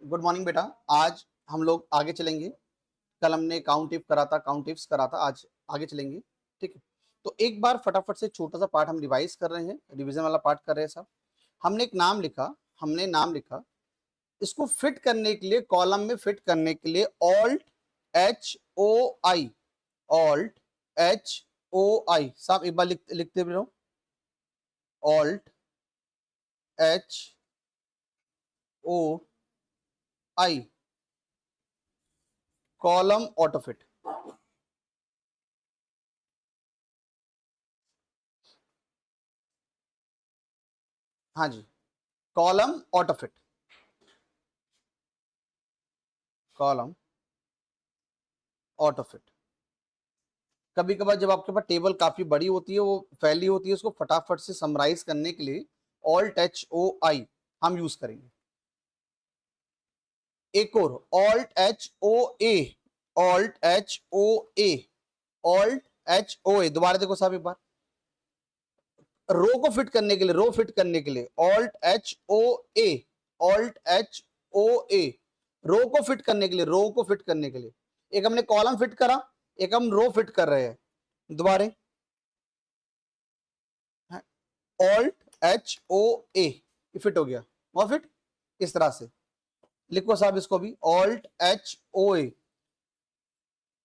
Good morning बेटा। आज हम लोग आगे चलेंगे। कल हमने काउंट इफ करा था, काउंट इफ्स करा था, आज आगे चलेंगे। ठीक है, तो एक बार फटाफट से छोटा सा पार्ट हम रिवाइज कर रहे हैं, रिवीजन वाला पार्ट कर रहे हैं सब। हमने एक नाम लिखा, हमने नाम लिखा, इसको फिट करने के लिए, कॉलम में फिट करने के लिए alt H O I, alt H O आई, साहब एक बार लिखते भी रहो, ऑल्ट एच ओ आई, कॉलम ऑटोफिट। हाँ जी, कॉलम ऑटोफिट, कॉलम ऑटोफिट। कभी कभार जब आपके पास टेबल काफी बड़ी होती है, वो फैली होती है, उसको फटाफट से समराइज करने के लिए ऑल्ट एच ओ आई हम यूज करेंगे। एक और ऑल्ट एच ओ ए, ऑल्ट एच ओ ए, ऑल्ट एच ओ ए। दोबारा देखो साहब एक बार, रो को फिट करने के लिए, रो फिट करने के लिए ऑल्ट एच ओ ए, ऑल्ट एच ओ ए। रो को फिट करने के लिए, रो को फिट करने के लिए, एक हमने कॉलम फिट करा, एक हम रो फिट कर रहे हैं। दोबारा ऑल्ट एच ओ ए, फिट हो गया। और फिट इस तरह से लिखो साहब इसको भी, ऑल्ट एच ओ ए।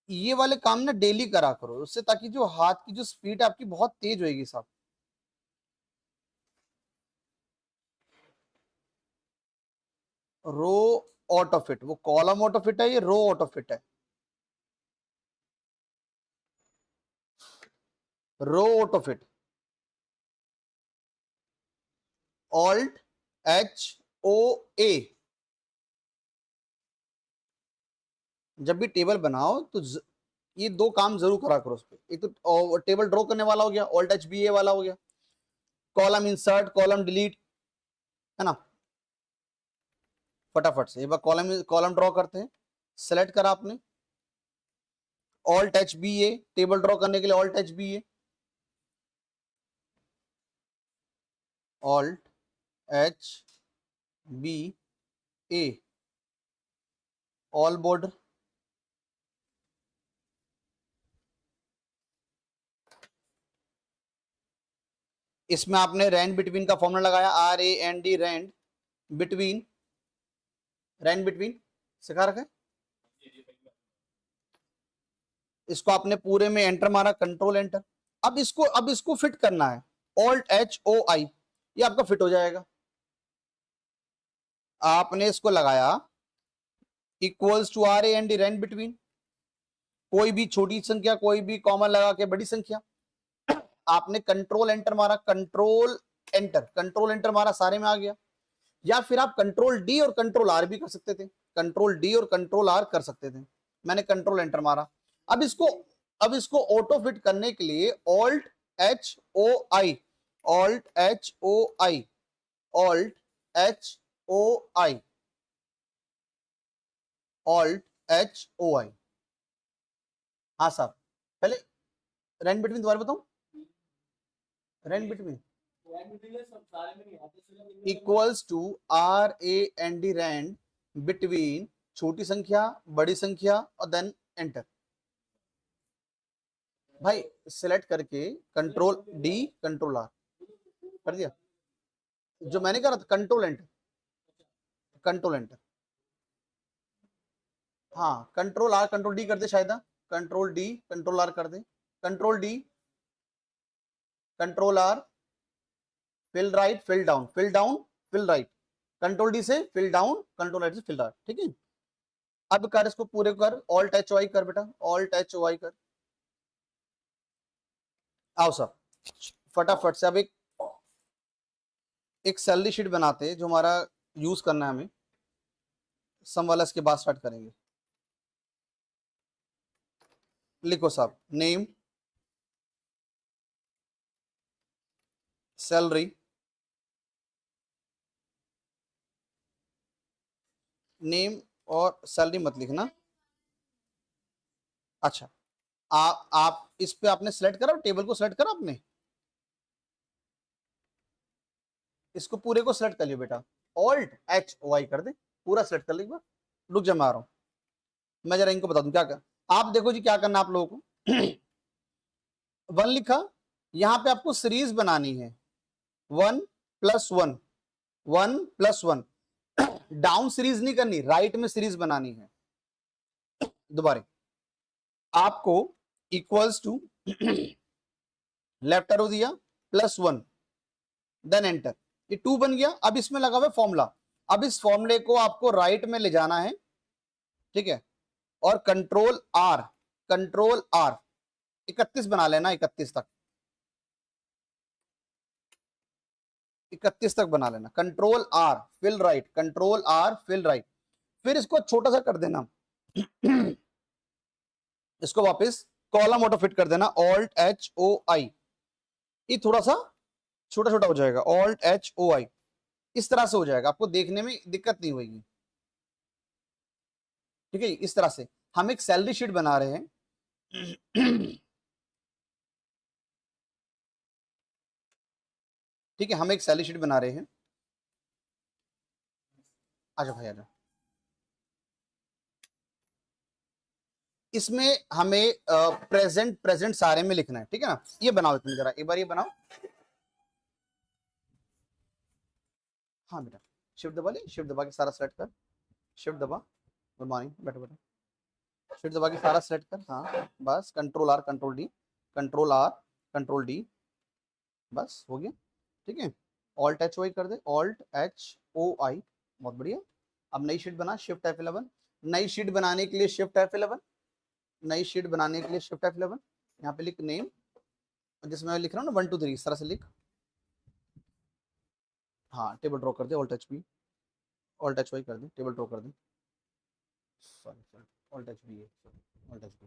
ये वाले काम ना डेली करा करो उससे, ताकि जो हाथ की जो स्पीड है आपकी बहुत तेज होगी साहब। रो ऑटोफिट, वो कॉलम ऑटोफिट है, ये रो ऑटोफिट है। रो ऑटोफिट, ऑल्ट एच ओ ए। जब भी टेबल बनाओ तो ये दो काम जरूर करा करो उस पर। एक तो टेबल ड्रॉ करने वाला हो गया, ऑल्ट एच बी ए वाला हो गया, कॉलम इंसर्ट, कॉलम डिलीट, है ना। फटाफट से एक बार कॉलम कॉलम ड्रॉ करते हैं। सेलेक्ट करा आपने alt H B A, table draw करने के लिए alt H B A, alt H B A, all border. इसमें आपने रैंड बिटवीन का फॉर्मूला लगाया, R A N D, rand between, rand between सिखा रखा है। इसको आपने पूरे में एंटर मारा, कंट्रोल एंटर। अब इसको फिट करना है, ऑल्ट एच ओ आई, ये आपका फिट हो जाएगा। आपने इसको लगाया equals to R A N D, rand between, कोई भी छोटी संख्या, कोई भी कॉमन लगा के बड़ी संख्या। आपने कंट्रोल एंटर मारा, कंट्रोल एंटर, कंट्रोल एंटर मारा, सारे में आ गया। या फिर आप कंट्रोल डी और कंट्रोल आर भी कर सकते थे, कंट्रोल डी और कंट्रोल आर कर सकते थे। मैंने कंट्रोल एंटर मारा। अब इसको अब इसको ऑटो फिट करने के लिए alt H O I, alt H O I, alt H O I, alt H O I. हाँ साहब, पहले रैंड बिटवीन दोबारा बताऊं, rand between equals to R A N D, rand between छोटी संख्या, बड़ी संख्या, और देन एंटर। भाई सिलेक्ट करके कंट्रोल डी, कंट्रोल आर कर दिया, जो मैंने करा था कंट्रोल एंटर, कंट्रोल एंटर। हाँ, कंट्रोल आर कंट्रोल डी कर दे शायद, कंट्रोल डी कंट्रोल आर कर दे, control D control R, fill right fill down, fill down fill right, control D से फिल डाउन, कंट्रोल राइट से फिल राइट। ठीक है, अब कर इसको पूरे कर, ऑल्ट एच ओ आई कर बेटा, ऑल्ट एच ओ आई कर। आओ सब फटाफट से अब एक सैलरी शीट बनाते हैं जो हमारा यूज करना है हमें, सम वाला इसके बाद स्टार्ट करेंगे। लिखो साहब, नेम, सैलरी, नेम और सैलरी मत लिखना। अच्छा, आप इस पे आपने सेलेक्ट करा, टेबल को सेलेक्ट करा आपने, इसको पूरे को सेलेक्ट कर लियो बेटा, ऑल्ट एच ओ आई कर दे, पूरा सेलेक्ट कर ले एक बार। रुक जा, मैं आ रहा हूँ, मैं जरा इनको बता दूं क्या कर। आप देखो जी क्या करना आप लोगों को। 1 लिखा, यहां पे आपको सीरीज बनानी है 1 + 1, 1 + 1। डाउन सीरीज नहीं करनी, राइट में सीरीज बनानी है। दोबारा आपको इक्वल्स टू लेफ्ट एरो दिया +1, देन एंटर, ये 2 बन गया। अब इसमें लगा हुआ फॉर्मूला, अब इस फॉर्मूले को आपको राइट में ले जाना है, ठीक है, और कंट्रोल आर 31 बना लेना, 31 तक, 31 तक बना लेना। Control R fill right, control R fill right. फिर इसको छोटा सा कर देना, इसको वापस कॉलम ऑटो फिट कर देना, Alt+H+O+I, ये थोड़ा सा छोटा छोटा हो जाएगा, Alt+H+O+I, इस तरह से हो जाएगा, आपको देखने में दिक्कत नहीं होगी। ठीक है, इस तरह से हम एक सैलरी शीट बना रहे हैं। ठीक है, हम एक सैलरी शीट बना रहे हैं। आजा भाई आजा। इसमें हमें प्रेजेंट सारे में लिखना है, ठीक है ना। ये बनाओ तुम जरा एक बार, ये बनाओ। हाँ बेटा, शिफ्ट दबा ले, शिफ्ट दबा के सारा सेलेक्ट कर, शिफ्ट दबा। गुड मॉर्निंग, बैठो बेटा, शिफ्ट दबा के सारा सेलेक्ट कर। हाँ बस, control R control D, control R control D, बस हो गया। ठीक है, Alt+H+O+I कर दे, Alt+H+O+I, बहुत बढ़िया। अब नई शीट बना, शिफ्ट F11, नई शीट बनाने के लिए शिफ्ट F11, नई शीट बनाने के लिए शिफ्ट F11, यहाँ पे लिख नेम, जिसमें मैं लिख रहा हूँ ना 1 2 3, इस तरह से लिख। हाँ, टेबल ड्रॉ कर दे, Alt+H+O+I कर दे, टेबल ड्रॉ कर दे, सॉरी Alt+H+B है, Alt+H+B।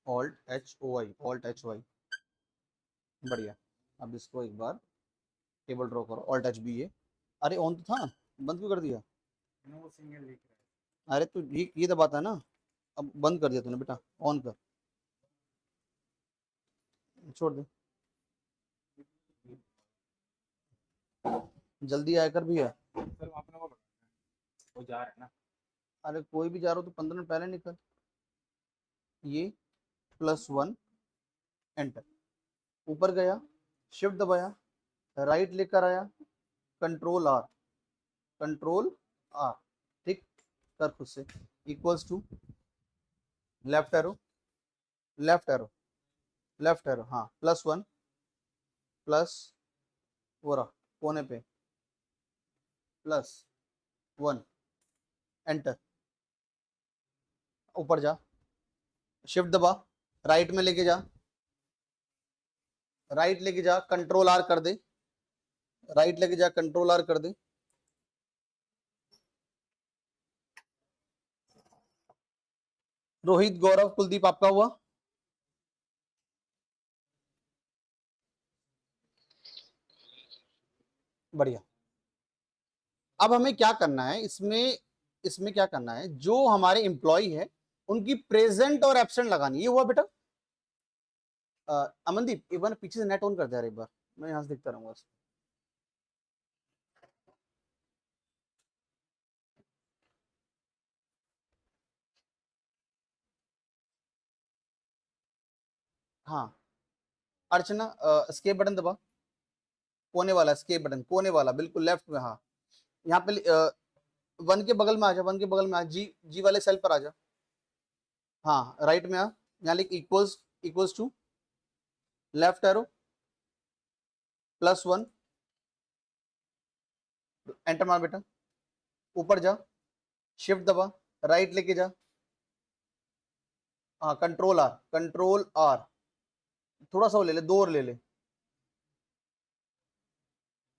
Alt+H+O+I, बढ़िया। अब इसको एक बार टेबल ड्रॉ करो, Alt+H+B है। अरे ऑन तो था, बंद क्यों कर दिया? वो सिंगल लिख रहा है। अरे तो ये दबाता है ना, अब बंद कर दिया तूने बेटा, ऑन कर, छोड़ दे, जल्दी आया कर भैया। सर आपने वो जा रहा है ना। अरे कोई भी जा रहा हो तो 15 मिनट पहले निकल। ये +1 एंटर, ऊपर गया, शिफ्ट दबाया, राइट लेकर आया, कंट्रोल आर, कंट्रोल आर, ठीक, कर खुद से, equals to left arrow, left arrow, left arrow, हाँ +1 प्लस वो रहा कोने पे, +1 एंटर, ऊपर जा, शिफ्ट दबा, राइट में लेके जा, राइट लेके जा, कंट्रोल आर कर दे, राइट लेके जा, कंट्रोल आर कर दे, रोहित गौरव कुलदीप आपका हुआ। बढ़िया। अब हमें क्या करना है इसमें, इसमें क्या करना है, जो हमारे एम्प्लॉय है उनकी प्रेजेंट और एब्सेंट लगानी। ये हुआ बेटा। अमनदीप एक बार पीछे से नेट ऑन कर दे यार, एक बार मैं यहां से देखता रहूंगा। हाँ अर्चना, स्केप बटन दबा, कोने वाला स्केप बटन, कोने वाला बिल्कुल लेफ्ट में। हाँ यहाँ पे 1 के बगल में आ जा, 1 के बगल में आ, जी वाले सेल पर आ जा। हाँ राइट में आ, यहाँ लिख equals, equals to left arrow +1, enter मार बेटा, ऊपर जा, शिफ्ट दबा, राइट लेके जा, हाँ कंट्रोल आर, कंट्रोल आर, थोड़ा सा वो ले ले, 2 और ले ले,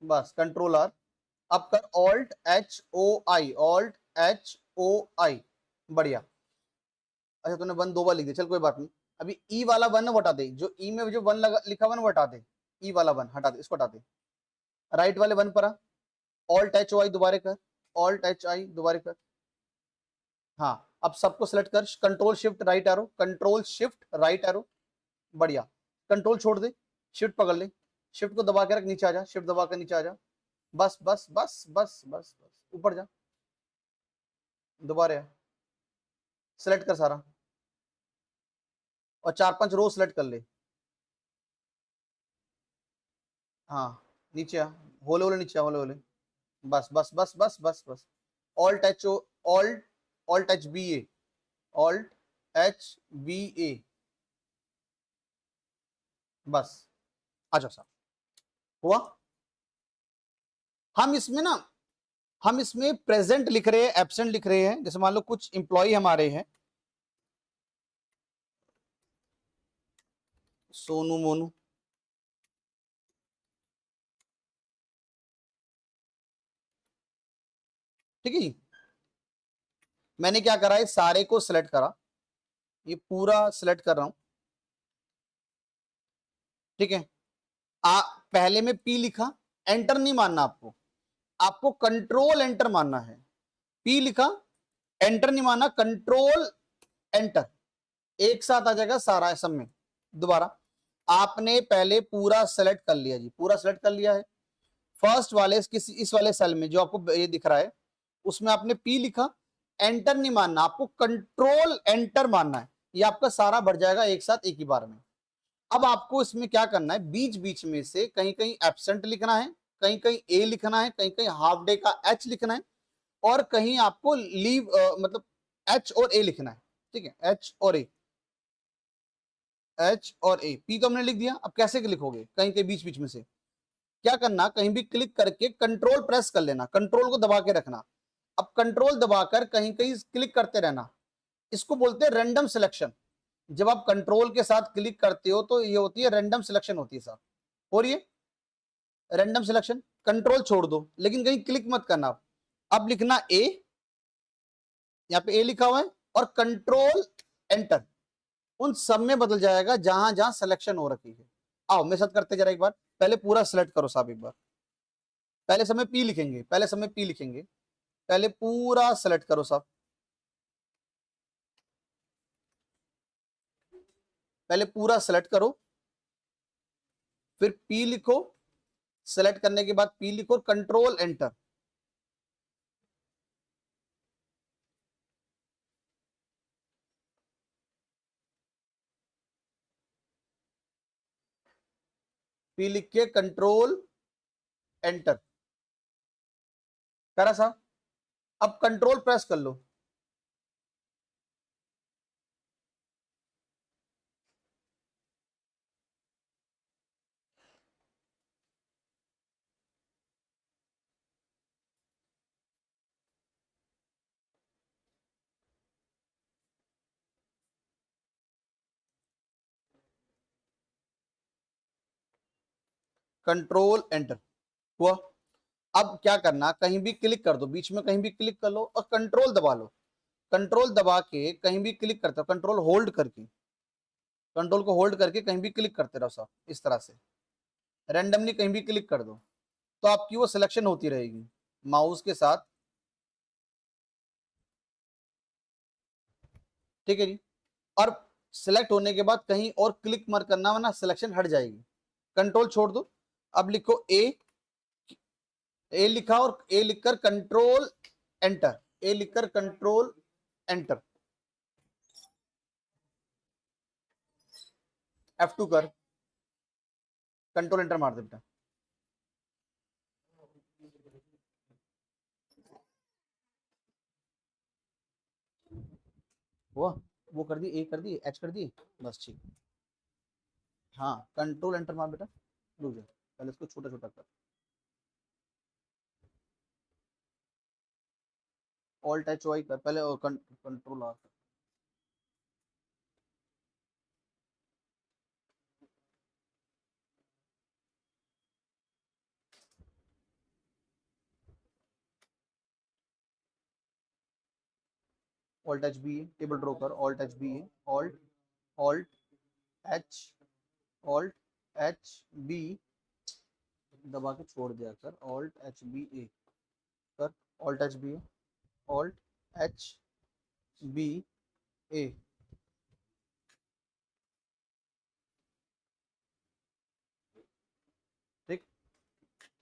बस कंट्रोल आर। अब कर Alt+H+O+I, Alt+H+O+I, बढ़िया। अच्छा तूने 1 2 बार लिख दिया, चल कोई बात नहीं। अभी ई वाला 1 ना हटा दे, जो ई में जो 1 लगा लिखा हुआ ना वो हटा दे, ई वाला 1 हटा दे, इसको हटा दे, राइट वाले 1 पर आ, Alt+H+O+I दोबारा कर, Alt+H+I दोबारा कर। हाँ अब सबको सेलेक्ट कर, control shift right arrow, control shift right arrow, बढ़िया। कंट्रोल छोड़ दे, शिफ्ट पकड़ ले, शिफ्ट को दबा के रख, नीचे आ जा, शिफ्ट दबा कर नीचे आ जा, बस बस बस बस बस बस, ऊपर जा, दोबारा सेलेक्ट कर सारा, और 4-5 रो सेलेक्ट कर ले। हाँ नीचे आ, होले होले नीचे आ, होले होले, बस बस बस बस बस बस, Alt H O, Alt Alt H B A, alt H B A, बस आ जाओ साहब। हुआ? हम इसमें ना, हम इसमें प्रेजेंट लिख रहे हैं, एब्सेंट लिख रहे हैं। जैसे मान लो कुछ इंप्लॉय हमारे हैं, सोनू मोनू, ठीक है जी। मैंने क्या करा है, सारे को सिलेक्ट करा, ये पूरा सिलेक्ट कर रहा हूं, ठीक है। पहले में पी लिखा, एंटर नहीं मानना आपको, आपको कंट्रोल एंटर मानना है। पी लिखा, एंटर नहीं मानना, कंट्रोल एंटर, एक साथ आ जाएगा सारा सब में। दोबारा, आपने पहले पूरा सेलेक्ट कर लिया जी, पूरा सेलेक्ट कर लिया है। फर्स्ट वाले इस वाले सेल में जो आपको ये दिख रहा है, उसमें आपने पी लिखा, एंटर नहीं मानना, आपको कंट्रोल एंटर मानना है। ये आपका सारा भर जाएगा एक साथ एक ही बार में। अब आपको इसमें क्या करना है, बीच बीच में से कहीं कहीं एब्सेंट लिखना है, कहीं कहीं ए लिखना है, कहीं कहीं हाफ डे का एच लिखना है, और कहीं आपको लीव मतलब एच और ए लिखना है, ठीक है। एच और ए, एच और ए, पी तो हमने लिख दिया। अब कैसे लिखोगे, कहीं कहीं बीच बीच में से क्या करना, कहीं भी क्लिक करके कंट्रोल प्रेस कर लेना, कंट्रोल को दबा के रखना। अब कंट्रोल दबाकर कहीं कहीं क्लिक करते रहना, इसको बोलते हैं रैंडम सिलेक्शन। जब आप कंट्रोल के साथ क्लिक करते हो तो ये होती है रैंडम सिलेक्शन होती है साहब, और ये रैंडम सिलेक्शन। कंट्रोल छोड़ दो, लेकिन कहीं क्लिक मत करना। अब लिखना ए, यहाँ पे ए लिखा हुआ है, और कंट्रोल एंटर, उन सब में बदल जाएगा जहां जहां सिलेक्शन हो रखी है। आओ मेरे साथ करते जरा एक बार, पहले पूरा सिलेक्ट करो साहब एक बार। पहले समय पी लिखेंगे, पहले समय पी लिखेंगे, पहले पूरा सेलेक्ट करो साहब, पहले पूरा सेलेक्ट करो, फिर पी लिखो, सेलेक्ट करने के बाद पी लिखो, कंट्रोल एंटर, पी लिख के कंट्रोल एंटर करा साहब। अब कंट्रोल प्रेस कर लो, कंट्रोल एंटर हुआ। अब क्या करना, कहीं भी क्लिक कर दो, बीच में कहीं भी क्लिक कर लो और कंट्रोल दबा लो। कंट्रोल दबा के कहीं भी क्लिक करते हो, कंट्रोल होल्ड करके, कंट्रोल को होल्ड करके कहीं भी क्लिक करते रहो साहब, इस तरह से रैंडमली कहीं भी क्लिक कर दो, तो आपकी वो सिलेक्शन होती रहेगी माउस के साथ, ठीक है जी। और सिलेक्ट होने के बाद कहीं और क्लिक मत करना, वरना सिलेक्शन हट जाएगी। कंट्रोल छोड़ दो, अब लिखो ए, ए लिखा और ए लिखकर कंट्रोल एंटर, ए लिखकर कंट्रोल एंटर, F2 कर, कंट्रोल एंटर मार दे बेटा। वो कर दी, ए कर दी, एच कर दी, बस ठीक। हाँ कंट्रोल एंटर मार बेटा, रुक जा, पहले इसको छोटा छोटा कर, ऑल्ट एच वाई कर पहले, और control R, Alt H B, table draw कर, Alt H B, Alt Alt H, Alt H B दबा के छोड़ दिया कर, ऑल्ट एच बी ए कर, Alt H B, Alt H B A,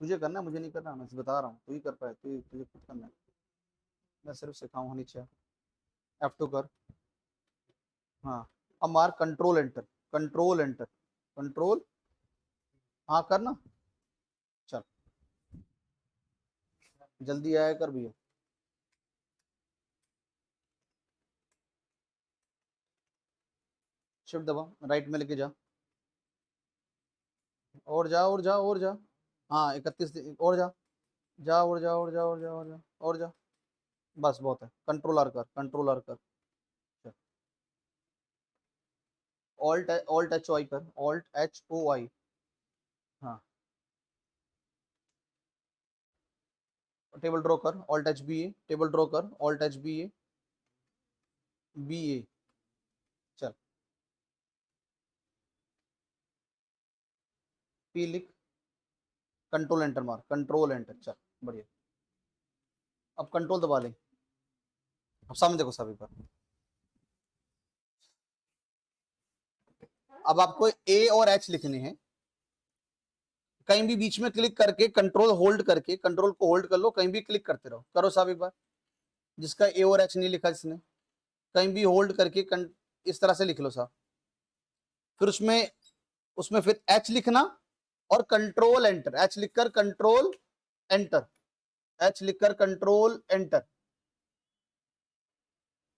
तुझे करना है, मुझे नहीं करना, मैं बता रहा हूँ, तू ही कर पाए, तुझे खुद करना है, मैं सिर्फ सिखाऊंगा। नीचे F2 कर। हाँ, अब मार control enter, control enter, control, हाँ करना। चल जल्दी आया कर भैया। शिफ्ट दबा, राइट में लेके जा, और जा और जा और जा। हाँ 31 और जा, जा और जा और जा और जा और जा और जा। बस बहुत है, कंट्रोल आर कर, कंट्रोल आर कर। ऑल्ट ऑल्ट एच ओ आई कर, ऑल्ट एच ओ आई। हाँ टेबल ड्रॉ कर, Alt H B A, table draw कर, ऑल्ट एच बी ए, बी ए। चल पी लिख, कंट्रोल एंटर मार, कंट्रोल एंटर, चल बढ़िया। अब कंट्रोल दबा ले, अब सामने देखो सभी पर। अब आपको ए और एच लिखने हैं, कहीं भी बीच में क्लिक करके कंट्रोल होल्ड करके, कंट्रोल को होल्ड कर लो, कहीं भी क्लिक करते रहो। करो साहब एक बार, जिसका ए और एच नहीं लिखा जिसने, कहीं भी होल्ड करके इस तरह से लिख लो साहब। फिर उसमें उसमें फिर एच लिखना और कंट्रोल एंटर, एच लिखकर कंट्रोल एंटर, एच लिखकर कंट्रोल एंटर।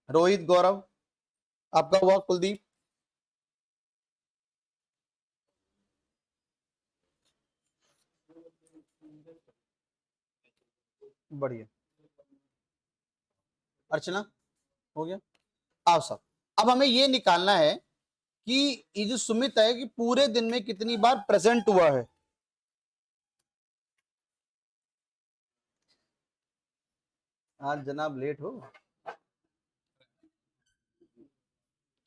रोहित, गौरव, आपका हुआ, कुलदीप। बढ़िया, अर्चना हो गया। आओ साहब, अब हमें ये निकालना है कि ये जो सुमित है कि पूरे दिन में कितनी बार प्रेजेंट हुआ है। आज जनाब लेट हो।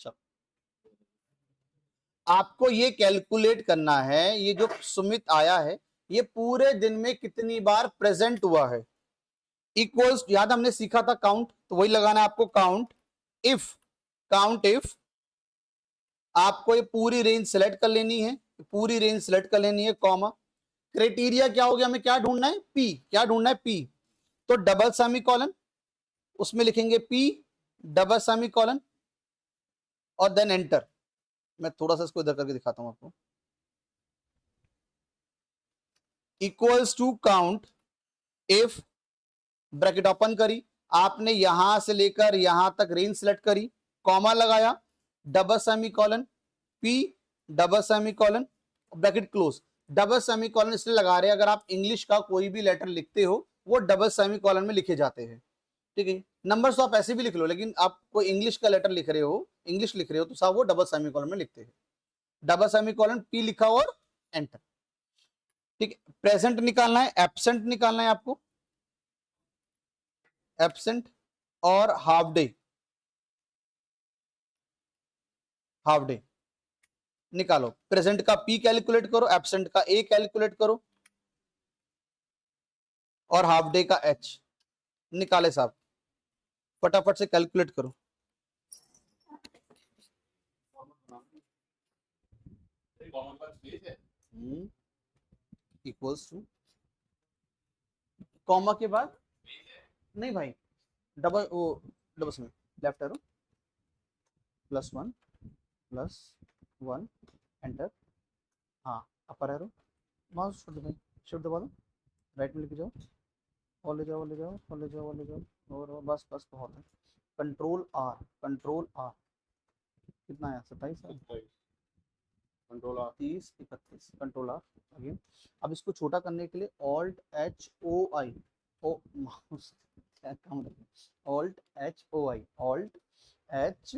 चल आपको ये कैलकुलेट करना है, ये जो सुमित आया है ये पूरे दिन में कितनी बार प्रेजेंट हुआ है। इक्वल्स, याद हमने सीखा था काउंट, तो वही लगाना है आपको, काउंट इफ, काउंट इफ। आपको ये पूरी रेंज सेलेक्ट कर लेनी है, पूरी रेंज सेलेक्ट कर लेनी है, कॉमा। क्राइटेरिया क्या हो गया, हमें क्या ढूंढना है, पी, क्या ढूंढना है, पी। तो डबल सेमी कॉलन, उसमें लिखेंगे पी, डबल सेमी कॉलन, और देन एंटर। मैं थोड़ा सा इसको इधर करके दिखाता हूं आपको। Equals to count if, bracket open करी, आपने यहां से लेकर यहां तक रेंज सेलेक्ट करी, कॉमा लगाया, double semicolon, P, double semicolon, bracket close. Double semicolon इसलिए लगा रहे हैं, अगर आप इंग्लिश का कोई भी लेटर लिखते हो वो डबल सेमी कॉलन में लिखे जाते हैं, ठीक है। नंबर्स तो आप ऐसे भी लिख लो, लेकिन आप कोई इंग्लिश का लेटर लिख रहे हो, इंग्लिश लिख रहे हो, तो साहब वो डबल सेमी कॉलन में लिखते हैं। डबल सेमी कॉलन, पी लिखा और एंटर, ठीक है। प्रेजेंट निकालना है, एब्सेंट निकालना है आपको, एब्सेंट और हाफ डे, हाफ डे निकालो। प्रेजेंट का पी कैलकुलेट करो, एब्सेंट का ए कैलकुलेट करो, और हाफ डे का एच निकाले साहब, फटाफट से कैलकुलेट करो। इक्वल्स टू, कॉमा के बाद, नहीं भाई, डबल वो, डबल से लेफ्ट एरो, +1 +1 एंटर। हाँ अपर एरो, माउस छोड़ दो भाई, शिफ्ट दबा दो, राइट में लेके जाओ, और ले जाओ, और ले जाओ, और ले जाओ, और ले जाओ, और बस बस बहुत है। कंट्रोल आर, कंट्रोल आर, कितना है, 27 है, control R 30 31, control R again. अब इसको छोटा करने के लिए alt H O I, O mouse काम, alt H O I, alt H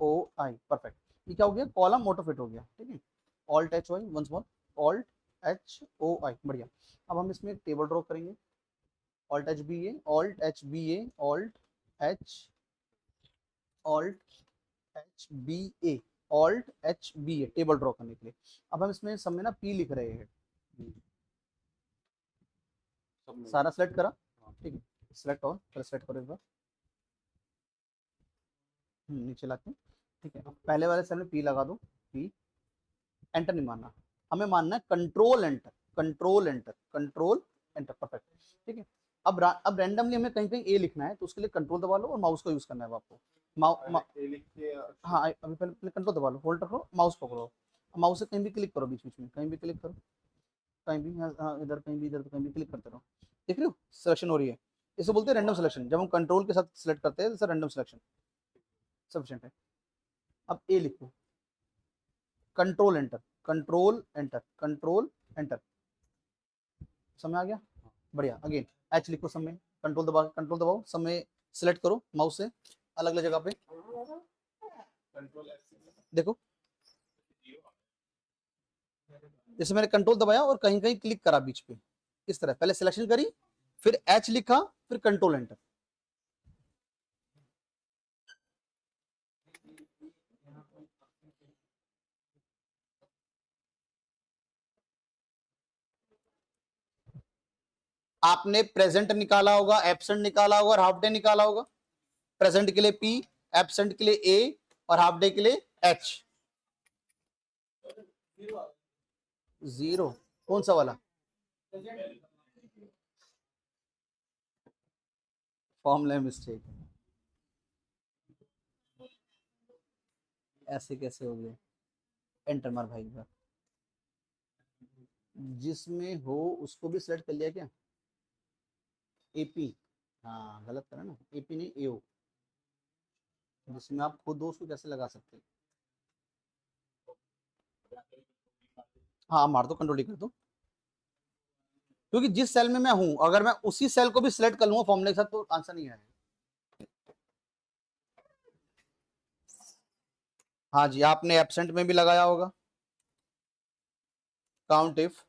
O I, perfect. ये क्या हो गया, कॉलम ऑटो फिट हो गया, ठीक है। Alt H O I, once more, Alt H O I, बढ़िया। अब हम इसमें एक टेबल ड्रॉ करेंगे, Alt H B A, alt H B A, alt H, Alt H B A, alt H B A, table draw करने के लिए। अब हम इसमें सब में ना पी लिख रहे हैं, सारा सेलेक्ट करा, ठीक है। सेलेक्ट और फिर सेलेक्ट करो एक बार, नीचे लाके, ठीक है। पहले वाले सेल में पी लगा दो, पी, एंटर नहीं मारना, हमें मानना है control enter, control enter, control enter, perfect. ठीक है, अब रैंडमली हमें कहीं कहीं ए लिखना है, तो उसके लिए कंट्रोल दबा लो और माउस का यूज करना है आपको। हाँ, अभी पहले कंट्रोल दबा लो, होल्ड रखो, माउस पकड़ो, माउस से कहीं भी क्लिक करो, बीच बीच में कहीं भी क्लिक करो, कहीं भी, हाँ इधर कहीं भी, इधर कहीं भी क्लिक करते रहो। देख रहे हो सिलेक्शन हो रही है, इसे बोलते हैं रैंडम सिलेक्शन। जब हम कंट्रोल के साथ सिलेक्ट करते हैं जैसे रैंडम सिलेक्शन सफिशिएंट है। अब ए लिखो, control enter, control enter, control enter, समय आ गया, बढ़िया। अगेन एच लिखो, समय कंट्रोल दबाओ, समय सिलेक्ट करो माउस से अलग अलग जगह पे, देखो जैसे मैंने कंट्रोल दबाया और कहीं कहीं क्लिक करा बीच पे, इस तरह पहले सिलेक्शन करी, फिर एच लिखा, फिर कंट्रोल एंटर। आपने प्रेजेंट निकाला होगा, एब्सेंट निकाला होगा और हाफ डे निकाला होगा। प्रेजेंट के लिए पी, एब्सेंट के लिए ए और हाफ डे के लिए एच। जीरो कौन सा वाला? फॉर्मूला मिस्टेक, ऐसे कैसे हो गए? एंटर मार भाई बार, जिसमें हो उसको भी सिलेक्ट कर लिया क्या? एपी, हाँ गलत करा ना, एपी नहीं एओ, जिसमें आप खुद हो उसको कैसे लगा सकते हैं? हाँ मार दो, कंट्रोल डी कर दो, क्योंकि जिस सेल में मैं हूं अगर मैं उसी सेल को भी सिलेक्ट कर लूंगा फॉर्मूले के साथ तो आंसर नहीं आएगा। हाँ जी, आपने एब्सेंट में भी लगाया होगा, काउंट इफ,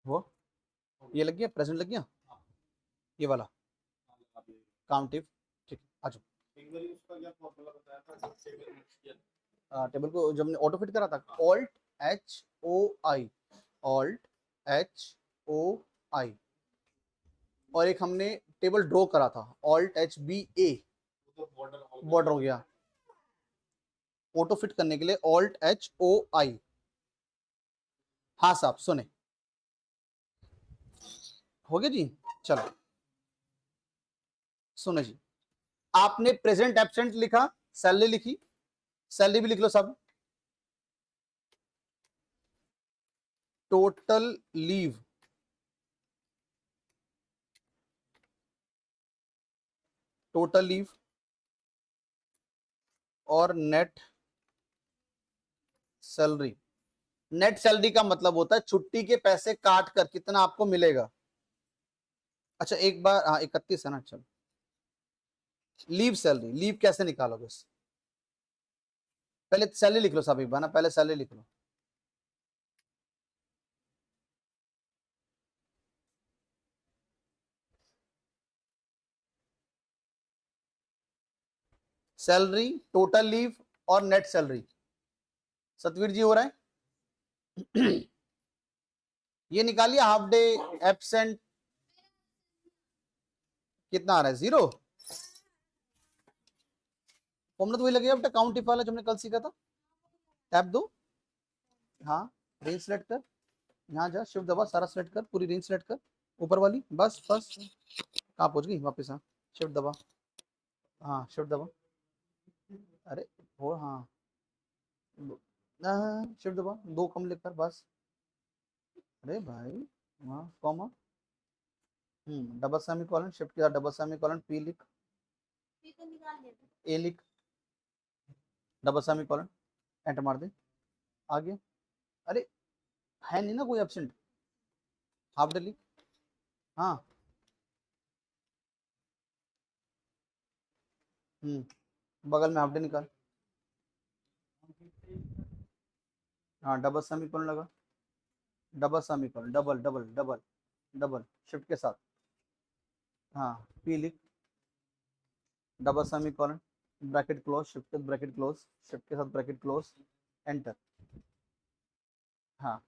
वो ये लग गया, प्रेजेंट लग गया, ये वाला काउंट इफ। ठीक है, आ जाओ। टेबल को जब हमने ऑटो फिट करा था, alt H O I, alt H O आई, और एक हमने टेबल ड्रॉ करा था, ऑल्ट एच बी ए, बॉर्डर हो गया। ऑटो फिट करने के लिए ऑल्ट एच ओ आई। हाँ साहब सुने, हो गया जी, चलो सुने जी, आपने प्रेजेंट एब्सेंट लिखा, सैलरी लिखी, सैलरी भी लिख लो सब, टोटल लीव, टोटल लीव और नेट सैलरी। नेट सैलरी का मतलब होता है छुट्टी के पैसे काट कर कितना आपको मिलेगा। अच्छा एक बार, हाँ 31 है ना, चलो लीव सैलरी, लीव कैसे निकालोगे? पहले सैलरी लिख लो सब एक बार ना, पहले सैलरी लिख लो, सैलरी, टोटल लीव और नेट सैलरी। सतवीर जी हो रहा है? ये निकालिए, हाफ डे, एब्सेंट, कितना आ रहा है? जीरो। फॉर्मूला तो वही लगेगा बेटा, काउंट इफ वाला जो हमने कल सीखा था। टैब दो, हाँ रेंज सेलेक्ट कर, यहाँ जा, शिफ्ट दबा, सारा सेलेक्ट कर, पूरी रेंज सेलेक्ट कर, ऊपर वाली, बस बस, कहाँ पहुंच गई वापस? हाँ शिफ्ट दबा, हाँ शिफ्ट दबा, अरे वो हाँ, शिफ्ट दबा, दो कम लिख कर बस, अरे भाई हाँ comma, double semi colon, shift किया, डबल सेमी कॉलन, पी लिख, ए लिख, डबल सेमी कॉलन, एंटर मार दे, आगे, अरे है नहीं ना कोई एब्सेंट, हाफ डे लिख, हाँ, बगल में हाफ डे निकाल। हाँ डबल सेमीकोलन लगा, double semicolon, double double double double shift के साथ। हाँ पी लिख, double semicolon, bracket close, shift के ब्रैकेट क्लोज, शिफ्ट के साथ ब्रैकेट क्लोज, एंटर। हाँ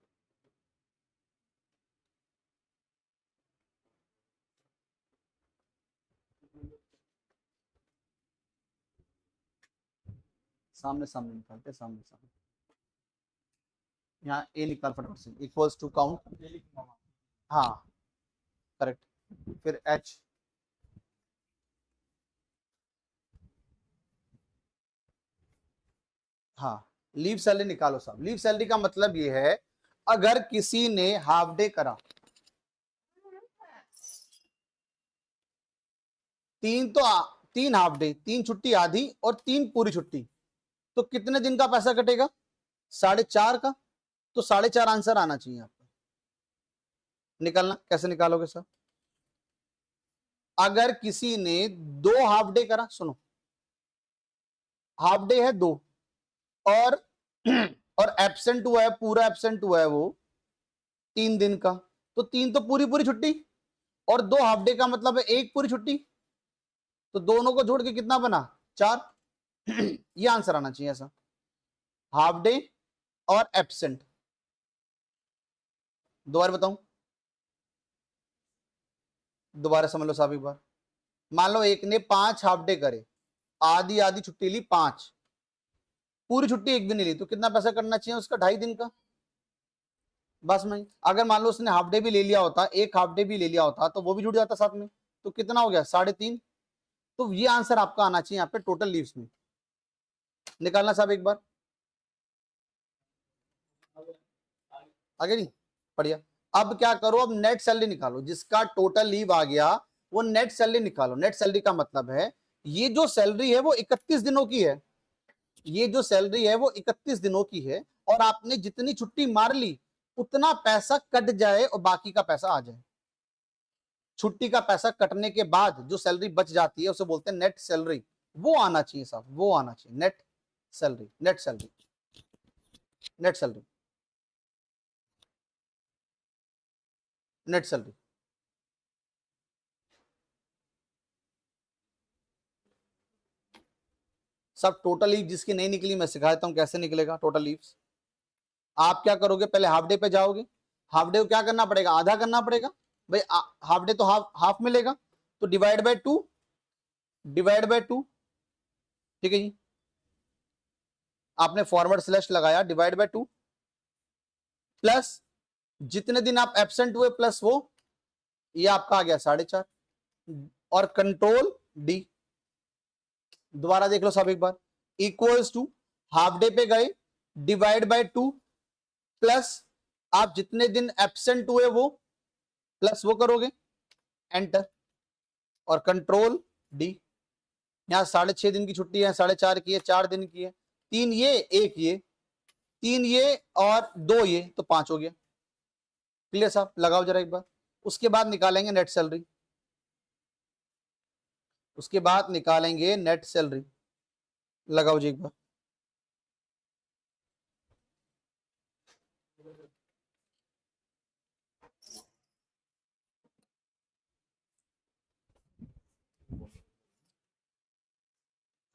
सामने सामने निकालते, सामने सामने। यहाँ ए निकाल फटाफट से, इक्वल्स टू काउंट। हाँ करेक्ट। फिर एच, हाँ लीव सैलरी निकालो साहब। लीव सैलरी का मतलब ये है अगर किसी ने हाफ डे करा, तीन हाफ डे, 3 छुट्टी आधी और 3 पूरी छुट्टी, तो कितने दिन का पैसा कटेगा? 4.5 का। तो 4.5 आंसर आना चाहिए आपको। निकालना कैसे निकालोगे सर? अगर किसी ने 2 हाफ डे करा, सुनो हाफ डे है 2 और और एब्सेंट हुआ है, पूरा एब्सेंट हुआ है वो 3 दिन का, तो 3 तो पूरी पूरी छुट्टी और 2 हाफ डे का मतलब है 1 पूरी छुट्टी, तो दोनों को जोड़ के कितना बना? 4। ये आंसर आना चाहिए ऐसा, हाफ डे और एब्सेंट। दोबारा बताऊं, दोबारा समझ लो साहब एक बार। मान लो एक ने 5 हाफ डे करे, आधी आधी छुट्टी ली 5, पूरी छुट्टी एक भी नहीं ली, तो कितना पैसा करना चाहिए उसका? 2.5 दिन का। बस नहीं, अगर मान लो उसने हाफ डे भी ले लिया होता, एक हाफ डे भी ले लिया होता, तो वो भी जुड़ जाता साथ में, तो कितना हो गया? 3.5। तो ये आंसर आपका आना चाहिए यहाँ पे टोटल लीव्स में। निकालना साहब एक बार, आगे नहीं बढ़िया। अब क्या करो, अब नेट सैलरी निकालो, जिसका टोटल लीव आ गया वो नेट सैलरी निकालो। नेट सैलरी का मतलब है ये जो सैलरी है वो 31 दिनों की है, ये जो सैलरी है वो 31 दिनों की है, और आपने जितनी छुट्टी मार ली उतना पैसा कट जाए और बाकी का पैसा आ जाए। छुट्टी का पैसा कटने के बाद जो सैलरी बच जाती है उसे बोलते हैं नेट सैलरी। वो आना चाहिए साहब, वो आना चाहिए net salary, net salary, net salary, net salary. सब टोटल लीव जिसकी नहीं निकली मैं सिखा देता हूं कैसे निकलेगा टोटल लीव्स। आप क्या करोगे, पहले हाफ डे पे जाओगे, हाफ डे को क्या करना पड़ेगा? आधा करना पड़ेगा भाई, हाफ डे तो हाफ हाफ मिलेगा, तो डिवाइड बाय 2, डिवाइड बाय 2, ठीक है जी। आपने फॉरवर्ड स्लैश लगाया, डिवाइड बाय 2 प्लस जितने दिन आप एब्सेंट हुए प्लस वो, ये आपका आ गया 4.5 और कंट्रोल डी। दोबारा देख लो सब एक बार, इक्वल्स टू हाफ डे पे गए, डिवाइड बाय 2 प्लस आप जितने दिन एब्सेंट हुए वो प्लस वो करोगे, एंटर और कंट्रोल डी। यहां 6.5 दिन की छुट्टी है, 4.5 की है, 4 दिन की है, 3 ये 1 ये, 3 ये और 2 ये, तो 5 हो गया। क्लियर साहब? लगाओ जरा एक बार। उसके बाद निकालेंगे नेट सैलरी, उसके बाद निकालेंगे नेट सैलरी। लगाओ जी एक बार।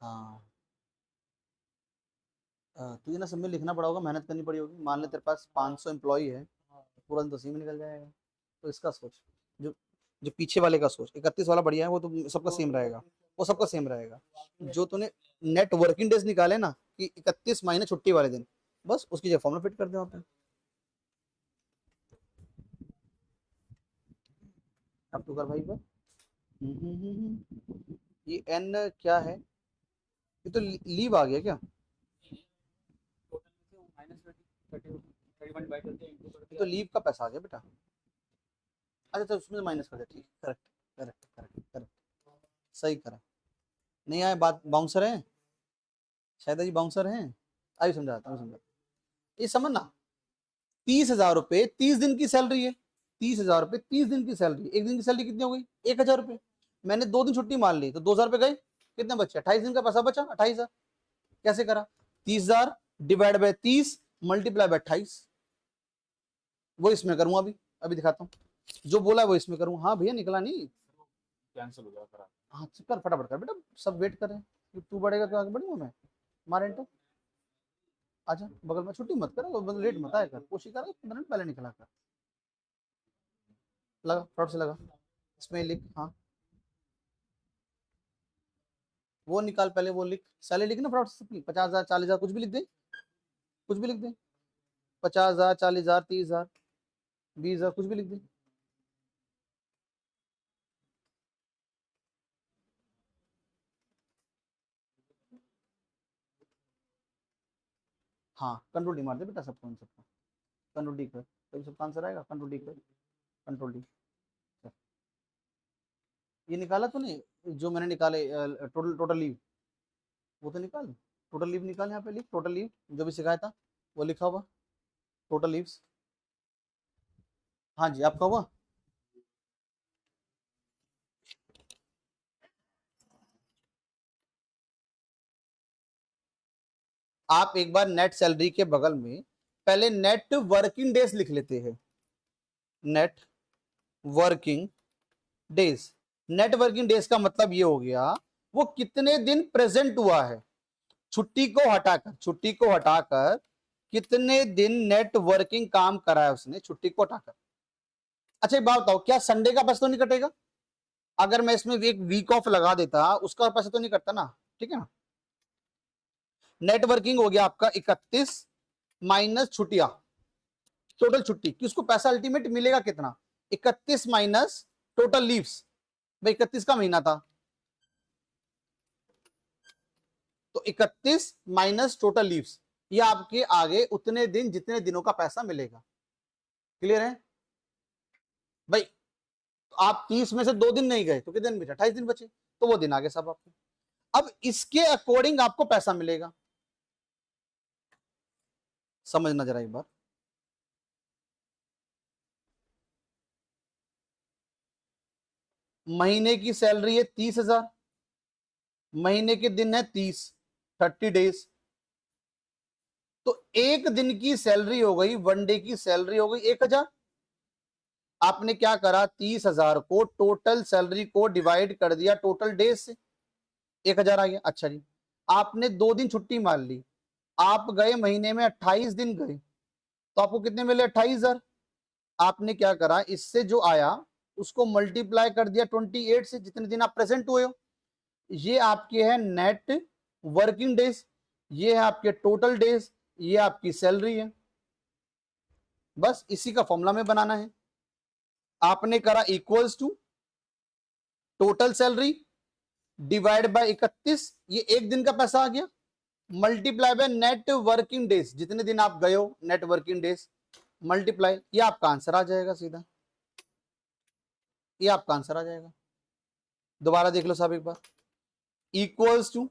हाँ तुझे ना सब में लिखना पड़ा होगा, मेहनत करनी पड़ी होगी। मान ले तेरे पास 500 एम्प्लॉई है, पूरा दिन तो उसी में निकल जाएगा। तो इसका सोच, जो जो पीछे वाले का सोच, 31 वाला बढ़िया है, वो तो सबका सेम रहेगा, वो सबका सेम रहेगा। जो तूने नेट वर्किंग डेज निकाले ना कि 31 महीने छुट्टी वाले दिन, बस उसकी जगह फॉर्मूला फिट कर दे वहां पे। अब तो कर भाई पर ये एन क्या है? ये तो लीव आ गया क्या? ये तो लीव का पैसा आ गया बेटा। अच्छा तो उसमें माइनस कर दे, ठीक, करेक्ट करेक्ट करेक्ट करेक्ट, सही करा। नहीं आए बात, बाउंसर है शायद जी, बाउंसर हैं। अभी समझाता हूँ, समझा। ये समझना, 30,000 रुपये 30 दिन की सैलरी है, 30,000 रुपये 30 दिन की सैलरी, एक दिन की सैलरी कितनी हो गई? 1,000 रुपये। मैंने 2 दिन छुट्टी मान ली तो 2,000 रुपये गए, कितने बचे? 28 दिन का पैसा बचा, 28,000। कैसे करा? 30,000 डिवाइड बाय 30 मल्टीप्लाई बाय 28। वो इसमें करूंगा, अभी अभी दिखाता हूँ। जो बोला वो इसमें करूँ। हाँ भैया निकला नहीं, कैंसिल हो गया। हाँ कर फटाफट कर बेटा, सब वेट कर रहे हैं। तू बढ़ेगा तो आगे बढ़ूंगा मैं। मारे एंटर, आजा बगल में, छुट्टी मत कर, लेट मत आया कर, कोशिश कर 15 मिनट पहले निकला कर। लगा फटाफट से लगा, इसमें लिख। हाँ वो निकाल पहले, वो लिख, सैलरी लिख ना फटाफट से सबकी। 50,000 40,000 कुछ भी लिख दे, कुछ भी लिख दे। 50,000 40,000 30,000 20,000 कुछ भी लिख दे। हाँ कंट्रोल डी मार दे बेटा, सबको इन सबका कंट्रोल डी कर, तभी सबका आंसर आएगा। कंट्रोल डी कर, कंट्रोल डी। ये निकाला तूने जो मैंने निकाले टोटल टोटल लीव, वो तो निकाल। टोटल लीव निकाल, यहाँ पे लिख टोटल लीव, जो भी सिखाया था वो लिखा हुआ टोटल लीव्स। हाँ जी आपका हुआ। आप एक बार नेट सैलरी के बगल में पहले नेट वर्किंग डेज लिख लेते हैं। Net working days, net working days का मतलब ये हो गया वो कितने दिन प्रेजेंट हुआ है। छुट्टी को हटाकर, छुट्टी को हटाकर कितने दिन नेट वर्किंग काम करा है उसने, छुट्टी को हटाकर। अच्छा एक बात बताओ, क्या संडे का पैसा तो नहीं कटेगा? अगर मैं इसमें एक वीक ऑफ लगा देता उसका पैसा तो नहीं कटता ना, ठीक है ना। नेटवर्किंग हो गया आपका 31 माइनस छुट्टियां, टोटल छुट्टी कि उसको पैसा अल्टीमेट मिलेगा कितना। 31 माइनस टोटल लीव्स, भाई 31 का महीना था तो 31 माइनस टोटल लीव्स, ये आपके आगे उतने दिन जितने दिनों का पैसा मिलेगा। क्लियर है भाई? तो आप 30 में से 2 दिन नहीं गए तो कितने दिन बचे? 28 दिन बचे, तो वो दिन आगे सब आपके। अब इसके अकॉर्डिंग आपको पैसा मिलेगा, समझना जरा एक बार। महीने की सैलरी है 30,000, महीने के दिन है 30, 30 डेज, तो एक दिन की सैलरी हो गई, वन डे की सैलरी हो गई 1,000। आपने क्या करा, 30,000 को टोटल सैलरी को डिवाइड कर दिया टोटल डेज से, 1,000 आ गया। अच्छा जी, आपने 2 दिन छुट्टी मार ली, आप गए महीने में 28 दिन गए, तो आपको कितने मिले? 28,000। आपने क्या करा, इससे जो आया उसको मल्टीप्लाई कर दिया 28 से, जितने दिन आप प्रेजेंट हुए हो। ये आपके है नेट वर्किंग डेज, ये है आपके टोटल डेज, ये आपकी सैलरी है। बस इसी का फॉर्मूला में बनाना है। आपने करा equals to total salary divide by 31, ये एक दिन का पैसा आ गया, multiply by net working days, जितने दिन आप गए हो नेट वर्किंग डेज मल्टीप्लाई, ये आपका आंसर आ जाएगा सीधा, ये आपका आंसर आ जाएगा। दोबारा देख लो साहब एक बार, इक्वल्स टू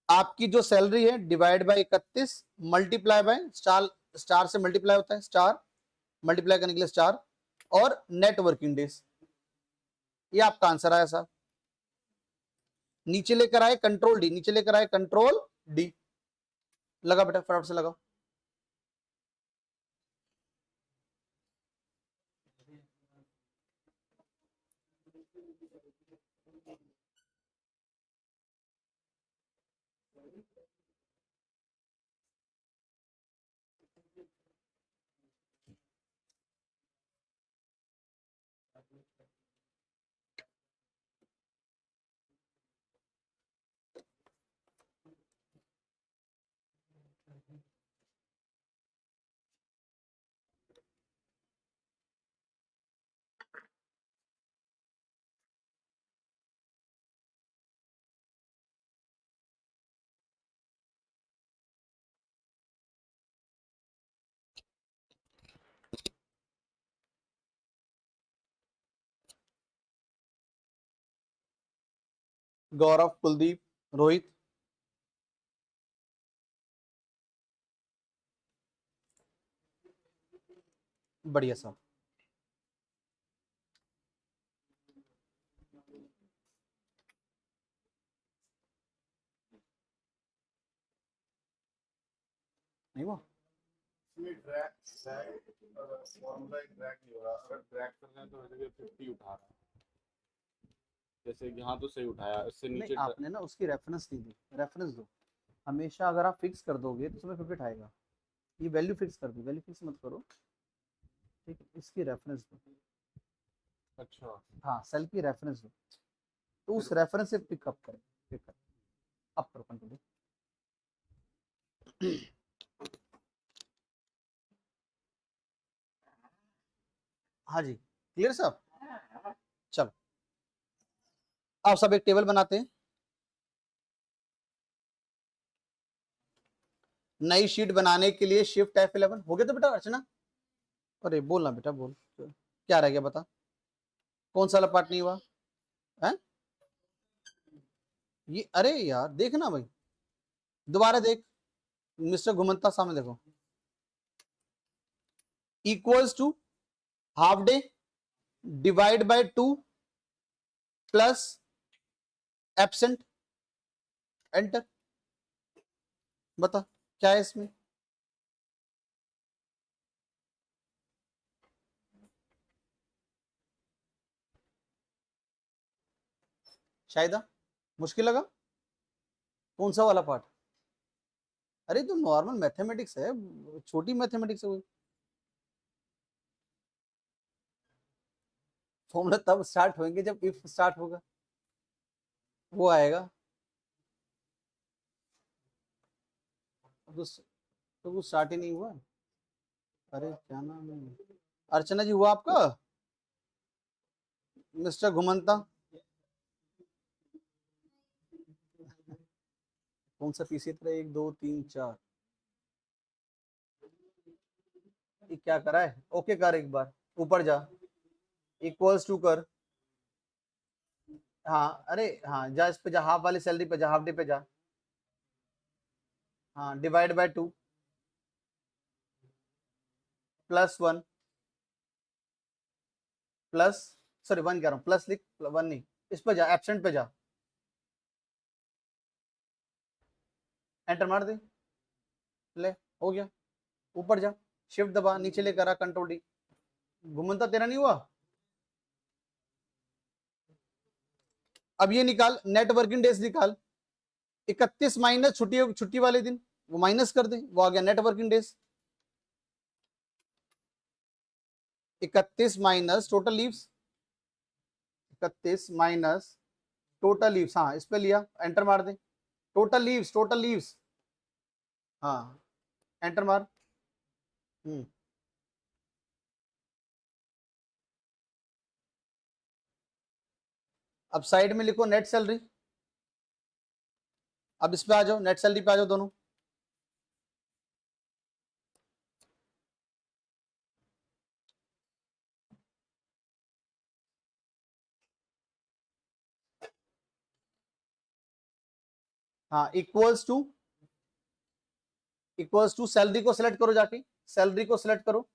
आपकी जो सैलरी है divide by 31 multiply by star, star से मल्टीप्लाई होता है, स्टार मल्टीप्लाई करने के लिए स्टार, और नेट वर्किंग डेज, ये आपका आंसर आया साहब। नीचे लेकर आए कंट्रोल डी, नीचे लेकर आए कंट्रोल डी, लगा बेटा फटाफट से लगाओ। गौरव, कुलदीप, रोहित, बढ़िया साहब। नहीं हुआ? इसमें ड्रैग फॉर्मूला ड्रैग नहीं हो रहा, अगर ड्रैग करना है तो हर जगह 50 उठा रहा है। जैसे कि यहाँ तो सही उठाया, इससे नहीं, नीचे आपने ना उसकी रेफरेंस नहीं दी, रेफरेंस दो। हमेशा अगर आप फिक्स कर दोगे तो तुम्हें 50 आएगा। ये वैल्यू फिक्स कर दो, वैल्यू फिक्स मत करो, ठीक है, इसकी रेफरेंस दो। अच्छा हाँ, सेल की रेफरेंस दो, तो उस रेफरेंस से पिकअप करें, पिकअप अप करो, कंटिन्यू। हाँ जी, क्लियर सब? चलो, आप सब एक टेबल बनाते हैं। नई शीट बनाने के लिए शिफ्ट F11 हो गया तो बेटा अर्चना? अरे बोलना बेटा, बोल क्या रह गया, बता कौन सा वाला पार्ट नहीं हुआ है? ये अरे यार देखना भाई, दोबारा देख, मिस्टर घुमंता सामने देखो। Equals to half day divide by 2 plus absent, enter. बता क्या है इसमें? शायद मुश्किल लगा? कौन सा वाला पार्ट? अरे तो नॉर्मल मैथमेटिक्स है, छोटी मैथमेटिक्स है। फॉर्मूला तब स्टार्ट होंगे जब इफ स्टार्ट होगा, वो आएगा। तो वो स्टार्ट ही नहीं हुआ। अरे क्या नाम है, अर्चना जी हुआ आपका? मिस्टर घुमंता, कौन सा पीसी था? 1 2 3 4, ये क्या करा है? ओके कर, एक बार ऊपर जा, इक्वल्स टू कर। हाँ अरे हाँ, जा इस पे जा, हाफ वाली सैलरी पे जा, हाफ डे पे जा। हाँ, divide by 2 plus 1 plus, sorry 1 कह रहा हूँ, प्लस लिख, 1 नहीं, इस पे जा, एब्सेंट पे जा, एंटर मार दे, ले हो गया। ऊपर जा, शिफ्ट दबा, नीचे लेकर आ, कंट्रोल डी। घुमंता तेरा नहीं हुआ? अब ये निकाल, नेट वर्किंग डेज निकाल। 31 माइनस छुट्टी, छुट्टी वाले दिन वो माइनस कर दे, वो आ गया net working days. 31 minus total leaves, 31 minus total leaves, हाँ इस पे लिया, एंटर मार दे। टोटल लीव्स, टोटल लीव्स, हाँ एंटर मार। अब साइड में लिखो नेट सैलरी। अब इस पे आ जाओ, नेट सैलरी पे आ जाओ दोनों। हाँ, इक्वल्स टू सैलरी को सिलेक्ट करो जाके, सैलरी को सिलेक्ट करो,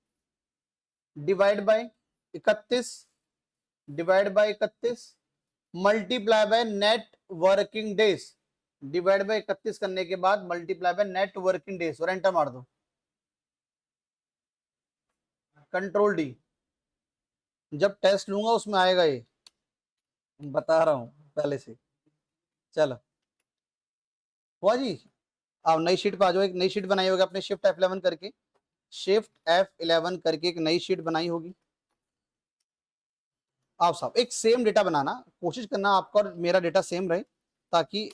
divide by 31, divide by 31 multiply by net working days, divide by 31 करने के बाद multiply by net working days, और एंटर मार दो, कंट्रोल डी। जब टेस्ट लूंगा उसमें आएगा ये, बता रहा हूं पहले से। चलो हुआ जी। अब नई शीट पे आ जाओ, एक नई शीट बनाई होगी आपने, शिफ्ट F11 करके, शिफ्ट F11 करके एक नई शीट बनाई होगी। आप साहब एक सेम डेटा बनाना, कोशिश करना आपका और मेरा डेटा सेम रहे, ताकि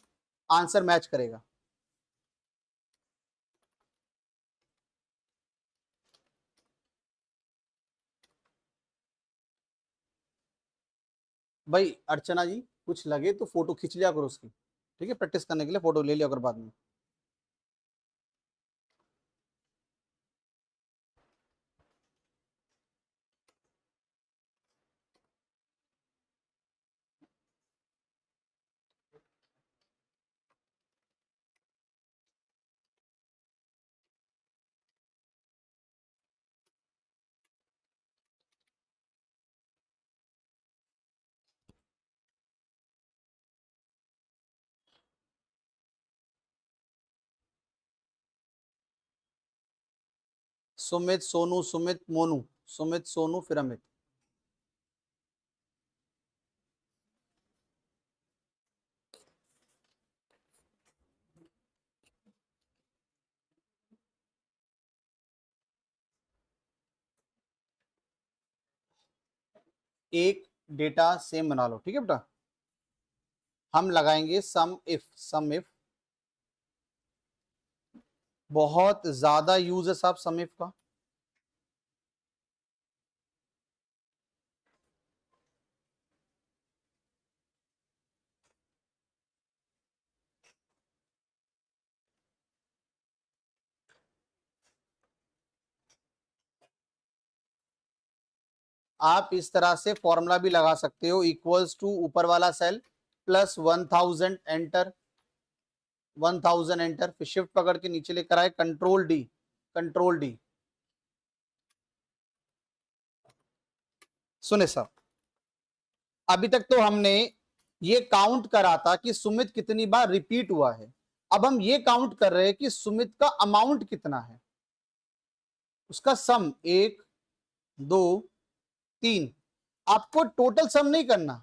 आंसर मैच करेगा। भाई अर्चना जी, कुछ लगे तो फोटो खींच लिया करो उसकी, ठीक है, प्रैक्टिस करने के लिए फोटो ले लिया अगर बाद में। सुमित, सोनू, सुमित, मोनू, सुमित, सोनू, फिर अमित। एक डेटा सेम बना लो, ठीक है बेटा। हम लगाएंगे सम इफ, सम इफ बहुत ज्यादा यूज है साहब सम इफ का। आप इस तरह से फॉर्मूला भी लगा सकते हो, इक्वल्स टू ऊपर वाला सेल प्लस 1000 एंटर, 1000 एंटर, फिर शिफ्ट पकड़ के नीचे लेकर आए, कंट्रोल डी, कंट्रोल डी। सुने साहब, अभी तक तो हमने ये काउंट करा था कि सुमित कितनी बार रिपीट हुआ है। अब हम ये काउंट कर रहे हैं कि सुमित का अमाउंट कितना है, उसका सम 1 2 3। आपको टोटल सम नहीं करना,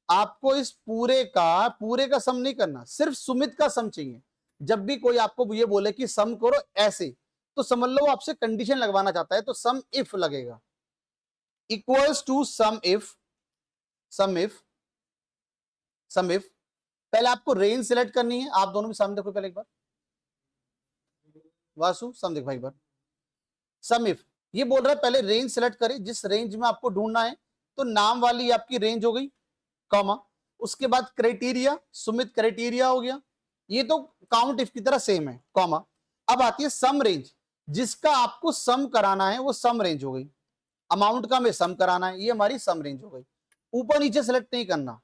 आपको इस पूरे का सम नहीं करना, सिर्फ सुमित का सम चाहिए। जब भी कोई आपको ये बोले कि सम करो ऐसे, तो समझ लो वो आपसे कंडीशन लगवाना चाहता है, तो सम इफ लगेगा, equals to sum if, sum if, sum if. पहले आपको रेंज सिलेक्ट करनी है, आप दोनों भी सामने देखो पहले एक बार, वासु सम देख भाई एक बार। सम इफ ये बोल रहा है पहले रेंज सिलेक्ट करें जिस रेंज में आपको ढूंढना है, तो नाम वाली आपकी रेंज हो गई, कॉमा, उसके बाद क्राइटेरिया, सुमित क्राइटेरिया हो गया, ये तो काउंट इफ की तरह सेम है, कॉमा। अब आती है सम रेंज, जिसका आपको सम कराना है वो सम रेंज हो गई, अमाउंट का हमें सम कराना है, ये हमारी सम रेंज हो गई। ऊपर नीचे सेलेक्ट नहीं करना,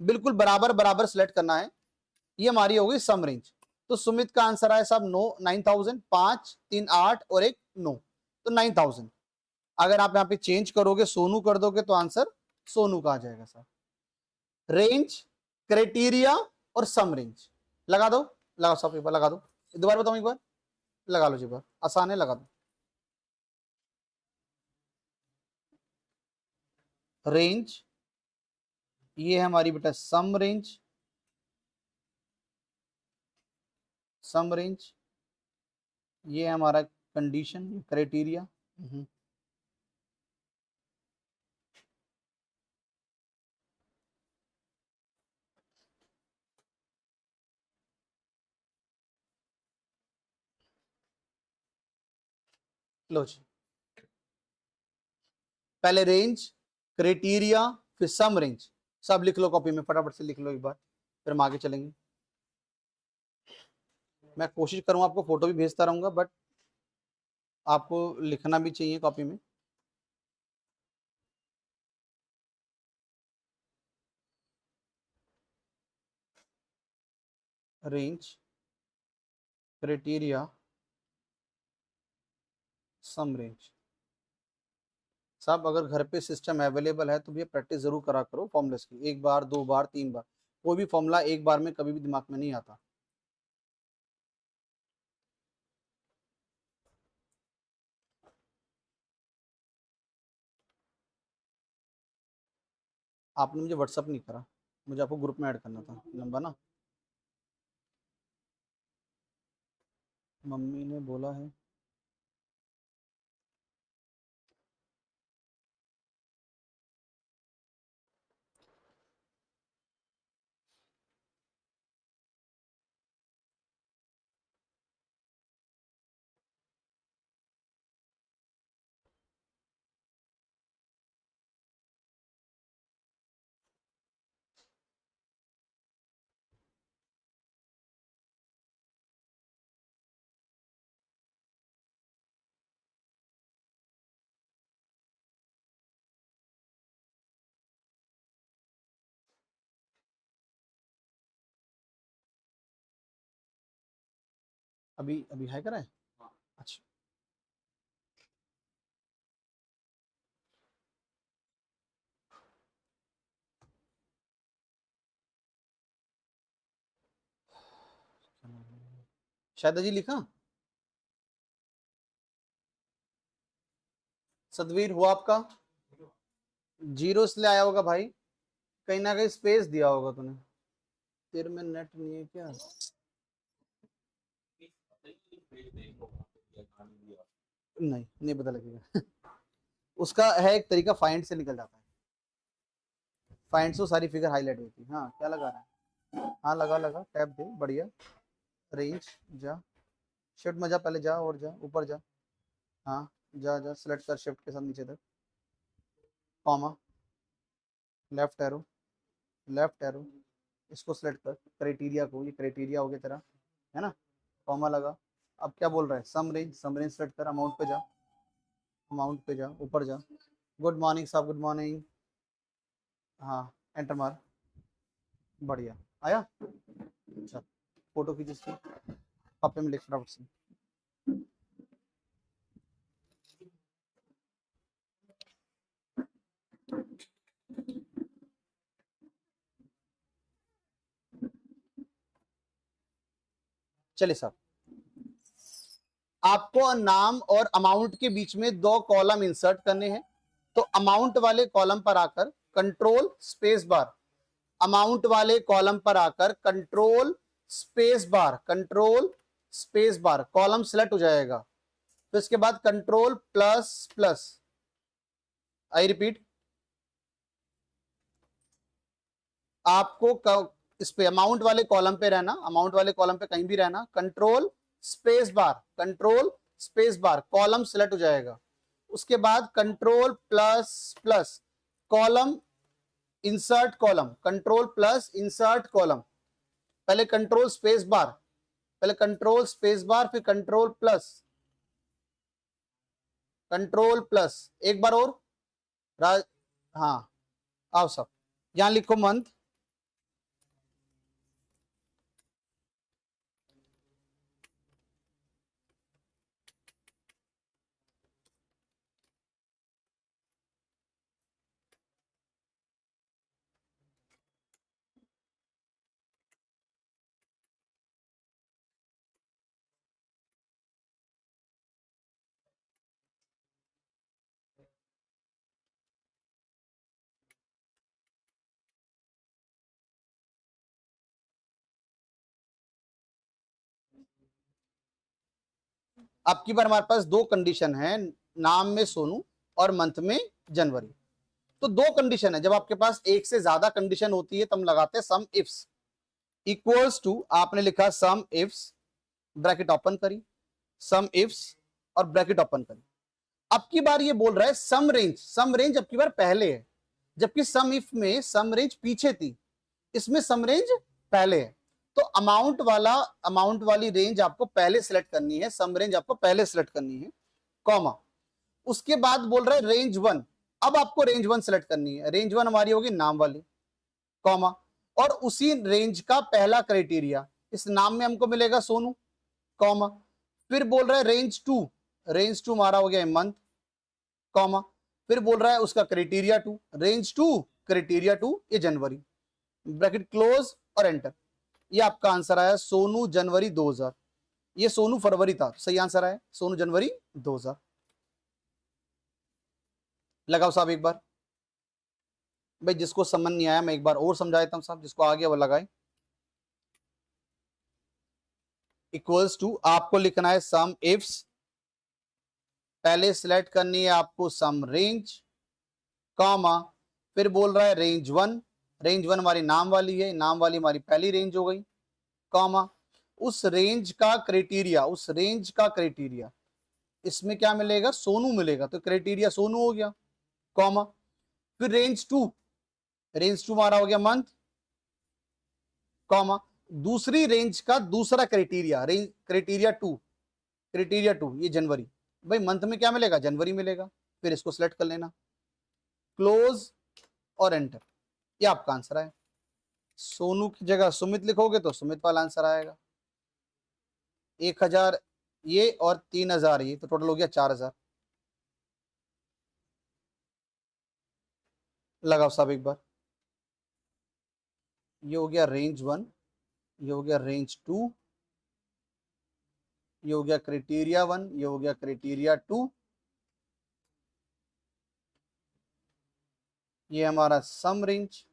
बिल्कुल बराबर बराबर सेलेक्ट करना है, ये हमारी हो गई सम रेंज। तो सुमित का आंसर आया साहब 9000, 5 3 8 और एक 9, तो 9000। अगर आप यहाँ पे चेंज करोगे, सोनू कर दोगे, तो आंसर सोनू का आ जाएगा साहब। रेंज, क्राइटेरिया और सम रेंज लगा दो, लगाओ साहब एक बार लगा दो, दोबारा बताऊं एक बार, लगा लो जी, बार आसान है, लगा दो। रेंज, ये है हमारी बेटा सम रेंज, सम रेंज, ये है हमारा कंडीशन क्राइटेरिया। लो जी, पहले रेंज, क्राइटेरिया, फिर सम रेंज, सब लिख लो कॉपी में, फटाफट से लिख लो एक बार, फिर हम आगे चलेंगे। मैं कोशिश करूंगा आपको फोटो भी भेजता रहूंगा, बट आपको लिखना भी चाहिए कॉपी में। रेंज, क्राइटेरिया, सम रेंज। साहब अगर घर पे सिस्टम अवेलेबल है तो भैया प्रैक्टिस जरूर करा करो फॉर्मूलेस की, एक बार 2 बार 3 बार, कोई भी फॉर्मूला एक बार में कभी भी दिमाग में नहीं आता। आपने मुझे व्हाट्सअप नहीं करा, मुझे आपको ग्रुप में ऐड करना था नंबर ना, मम्मी ने बोला है। अभी अभी हाई करा है, अच्छा। शायद जी लिखा, सदवीर हुआ आपका? जीरो इसलिए आया होगा भाई, कहीं ना कहीं स्पेस दिया होगा तूने। तेरे में नेट नहीं है क्या? नहीं नहीं पता लगेगा। उसका है एक तरीका, फाइंड से निकल जाता है, फाइंड से सारी फिगर हाईलाइट होती है। हाँ क्या लगा रहा है? हाँ लगा लगा, टैप दे, बढ़िया। रेंज जा, शिफ्ट में जा, पहले जा और जा, ऊपर जा। हाँ जा जा, सेलेक्ट कर शिफ्ट के साथ नीचे तक, comma, left arrow, left arrow, इसको सेलेक्ट कर, क्राइटेरिया को, ये क्राइटेरिया हो गया तेरा, है ना, कॉमा लगा। अब क्या बोल रहा है? Sum range, sum range select कर, अमाउंट पे जा, अमाउंट पे जा, ऊपर जा। गुड मॉर्निंग साहब, गुड मॉर्निंग। हाँ एंटर मार, बढ़िया आया। अच्छा फोटो खींच इसकी, पापे में लिख फटाफट से। चले साहब, आपको नाम और अमाउंट के बीच में दो कॉलम इंसर्ट करने हैं। तो अमाउंट वाले कॉलम पर आकर कंट्रोल स्पेस बार, अमाउंट वाले कॉलम पर आकर control space bar, control space bar, column select हो जाएगा। फिर इसके बाद control plus plus, I repeat, आपको इस पे अमाउंट वाले कॉलम पे रहना, अमाउंट वाले कॉलम पे कहीं भी रहना, control space bar, control space bar, column select हो जाएगा। उसके बाद control plus plus, column insert column, control plus insert column, पहले कंट्रोल स्पेस बार, पहले कंट्रोल स्पेस बार, फिर कंट्रोल प्लस, कंट्रोल प्लस, एक बार और राज, हाँ आओ सब, यहां लिखो मंथ, अब की बार हमारे पास दो कंडीशन है, नाम में सोनू और मंथ में जनवरी। तो दो कंडीशन है, जब आपके पास एक से ज्यादा कंडीशन होती है तब लगाते हैं सम इफ्स, इक्वल्स टू, आपने लिखा सम इफ्स, ब्रैकेट ओपन करी, सम इफ्स और ब्रैकेट ओपन करी। अब की बार ये बोल रहा है सम रेंज, सम रेंज अब की बार पहले है, जबकि सम इफ में सम रेंज पीछे थी, इसमें सम रेंज पहले है। तो अमाउंट वाला, अमाउंट वाली रेंज आपको पहले सिलेक्ट करनी है, सम रेंज आपको पहले सिलेक्ट करनी है, कॉमा। उसके बाद बोल रहा है रेंज वन, अब आपको रेंज वन सिलेक्ट करनी है, रेंज वन हमारी होगी नाम वाली, कॉमा, और उसी रेंज का पहला क्राइटेरिया, इस नाम में हमको मिलेगा सोनू, कॉमा। फिर बोल रहा है रेंज टू, रेंज टू हमारा हो गया मंथ, कॉमा। फिर बोल रहा है उसका criteria two, range two criteria two, ये जनवरी, ब्रैकेट क्लोज और एंटर। ये आपका आंसर आया सोनू जनवरी 2000, ये सोनू फरवरी था, सही आंसर आया सोनू जनवरी 2000। लगाओ साहब एक बार, भाई जिसको समझ नहीं आया मैं एक बार और समझा देता हूं साहब, जिसको आ गया वो लगाए। इक्वल्स टू, आपको लिखना है सम इफ्स, पहले सिलेक्ट करनी है आपको सम रेंज, कॉमा, फिर बोल रहा है रेंज वन, रेंज वन हमारी नाम वाली है, नाम वाली हमारी पहली रेंज हो गई, कॉमा, उस रेंज का क्राइटेरिया, उस रेंज का क्राइटेरिया, इसमें क्या मिलेगा? सोनू मिलेगा, तो क्राइटेरिया सोनू हो गया, कॉमा। फिर रेंज टू, रेंज टू हमारा हो गया मंथ, कॉमा, दूसरी रेंज का दूसरा criteria, range criteria two, criteria two ये जनवरी, भाई मंथ में क्या मिलेगा? जनवरी मिलेगा, फिर इसको सिलेक्ट कर लेना, क्लोज और एंटर। ये आपका आंसर है। सोनू की जगह सुमित लिखोगे तो सुमित वाला आंसर आएगा। 1000 ये और 3000 ये, तो टोटल हो गया 4000। लगाओ साहब एक बार, ये हो गया रेंज वन, ये हो गया रेंज टू, ये हो गया क्राइटेरिया वन, ये हो गया क्राइटेरिया टू, ये हमारा सम रेंज,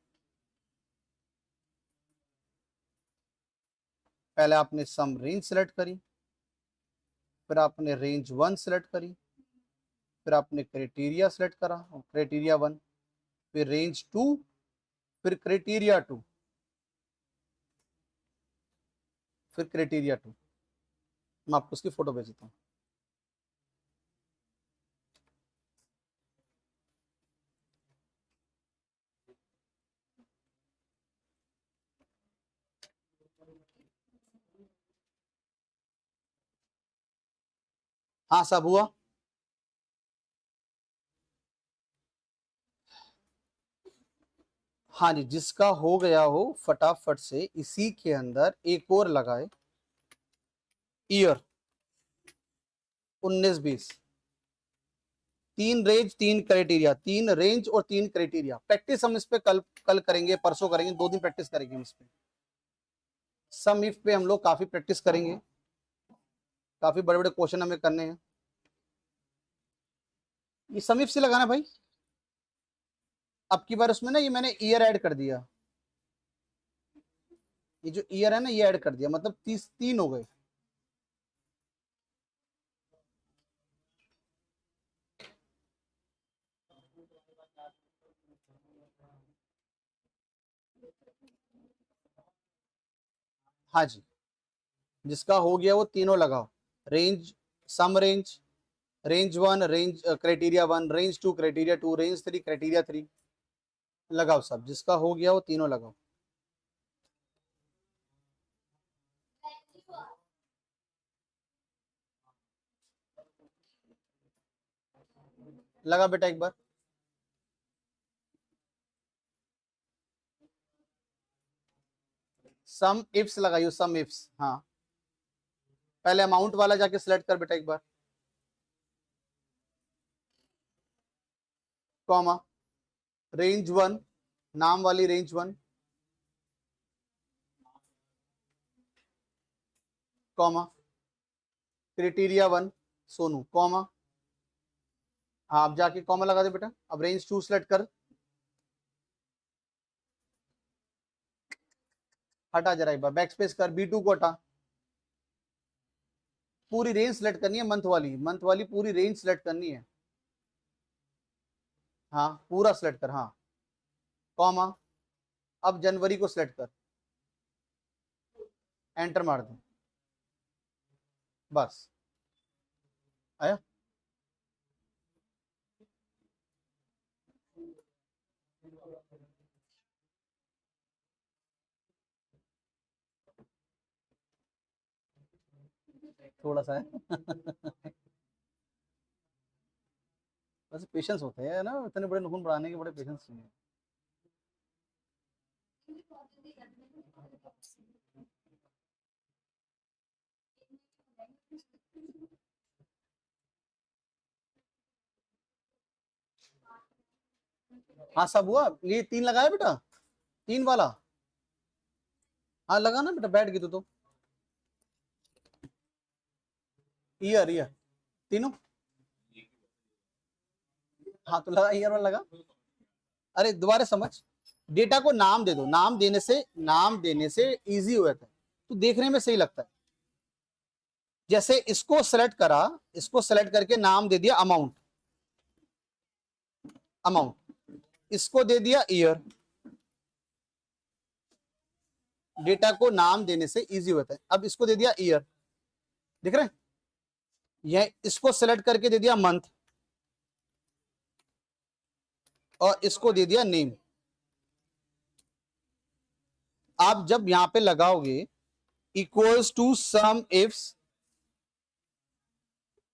पहले आपने सम रेंज सेलेक्ट करी, फिर आपने रेंज 1 सेलेक्ट करी, फिर आपने क्राइटेरिया सेलेक्ट करा, क्राइटेरिया 1, फिर रेंज 2, फिर क्राइटेरिया 2, फिर क्राइटेरिया 2। मैं आपको उसकी फोटो भेज देता हूँ। हाँ सब हुआ। हाँ जी, जिसका हो गया हो फटाफट से इसी के अंदर एक और लगाए, ईयर 19-20, 3 रेंज 3 क्राइटेरिया, 3 रेंज और 3 क्राइटेरिया। प्रैक्टिस हम इस पे कल कल करेंगे, परसों करेंगे, 2 दिन प्रैक्टिस करेंगे हम इस पे। सम इफ पे हम लोग काफी प्रैक्टिस करेंगे, काफी बड़े बड़े क्वेश्चन हमें करने हैं। ये सम इफ से लगाना भाई। अब की बार उसमें ना ये मैंने ईयर ऐड कर दिया, ये जो ईयर है ना ये ऐड कर दिया, मतलब 3 हो गए। हाँ जी, जिसका हो गया वो तीनों लगाओ, range, sum range, range 1, range criteria 1, range 2 criteria 2, range 3 criteria 3, लगाओ सब, जिसका हो गया वो तीनों लगाओ। लगा बेटा एक बार। सम इफ्स लगाइयो, सम इफ्स। हाँ, पहले अमाउंट वाला जाके सिलेक्ट कर बेटा एक बार, कॉमा, रेंज 1, नाम वाली range 1, comma, criteria 1 Sonu, comma. हाँ, आप जाके कॉमा लगा दे बेटा। अब रेंज 2 सिलेक्ट कर, हटा जरा एक बार, बैक स्पेस कर, B2 को हटा। पूरी रेंज सिलेक्ट करनी है, मंथ वाली पूरी रेंज सिलेक्ट करनी है। हाँ पूरा सिलेक्ट कर, हाँ, कॉमा। अब जनवरी को सिलेक्ट कर, एंटर मार दे, बस आया। थोड़ा सा है बस पेशेंस होते हैं ना, इतने बड़े नुकून बढ़ाने के बड़े पेशेंस चाहिए। हाँ सब हुआ, ये 3 लगाया बेटा, 3 वाला। हाँ लगा ना बेटा, बैठ गई तो ईयर, ईयर तीनों। हाँ तो लगा, ईयर वाला लगा। अरे दोबारा समझ, डेटा को नाम दे दो, नाम देने से इजी हो जाता है, तो देखने में सही लगता है। जैसे इसको सेलेक्ट करा, इसको सेलेक्ट करके नाम दे दिया अमाउंट, अमाउंट, इसको दे दिया ईयर। डेटा को नाम देने से इजी होता है। अब इसको दे दिया ईयर, दिख रहे हैं, यह इसको सेलेक्ट करके दे दिया मंथ, और इसको दे दिया नेम। आप जब यहां पे लगाओगे equals to sum ifs,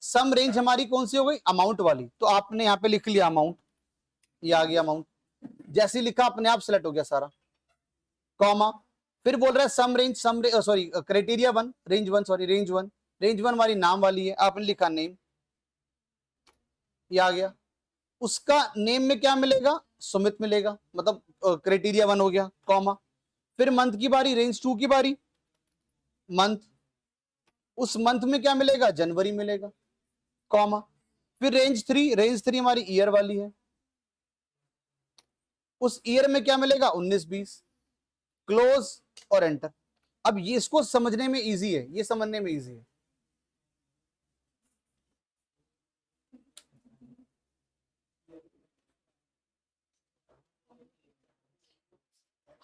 sum range हमारी कौन सी हो गई, अमाउंट वाली, तो आपने यहां पे लिख लिया अमाउंट, ये आ गया अमाउंट, जैसे लिखा अपने आप सेलेक्ट हो गया सारा, कॉमा। फिर बोल रहा है sum range, sorry criteria 1, range 1, sorry range 1, range 1 वाली नाम वाली है, आपने लिखा नेम, ये आ गया। उसका नेम में क्या मिलेगा, सुमित मिलेगा, मतलब क्राइटेरिया 1 हो गया, कॉमा। फिर मंथ की बारी, रेंज 2 की बारी, मंथ, उस मंथ में क्या मिलेगा, जनवरी मिलेगा, कॉमा। फिर रेंज 3 हमारी ईयर वाली है, उस ईयर में क्या मिलेगा 19-20, क्लोज और एंटर। अब ये इसको समझने में इजी है, ये समझने में इजी है।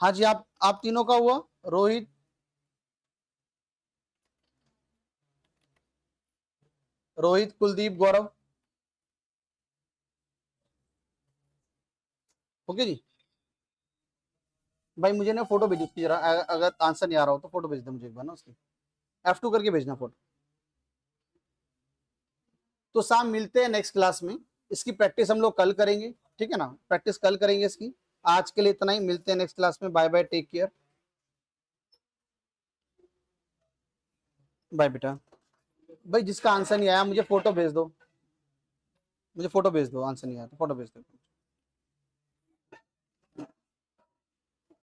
हाँ जी, आप तीनों का हुआ, रोहित, कुलदीप, गौरव। ओके जी। भाई मुझे ना फोटो भेज उसकी जरा, अगर आंसर नहीं आ रहा हो तो फोटो भेज दे मुझे एक बार ना उसकी, F2 करके भेजना फोटो। तो शाम मिलते हैं नेक्स्ट क्लास में, इसकी प्रैक्टिस हम लोग कल करेंगे, ठीक है ना, प्रैक्टिस कल करेंगे इसकी। आज के लिए इतना ही, मिलते हैं नेक्स्ट क्लास में। Bye bye, take care, bye बेटा। भाई जिसका आंसर नहीं आया मुझे फोटो भेज दो, मुझे फोटो भेज दो, आंसर नहीं आया तो फोटो भेज दो।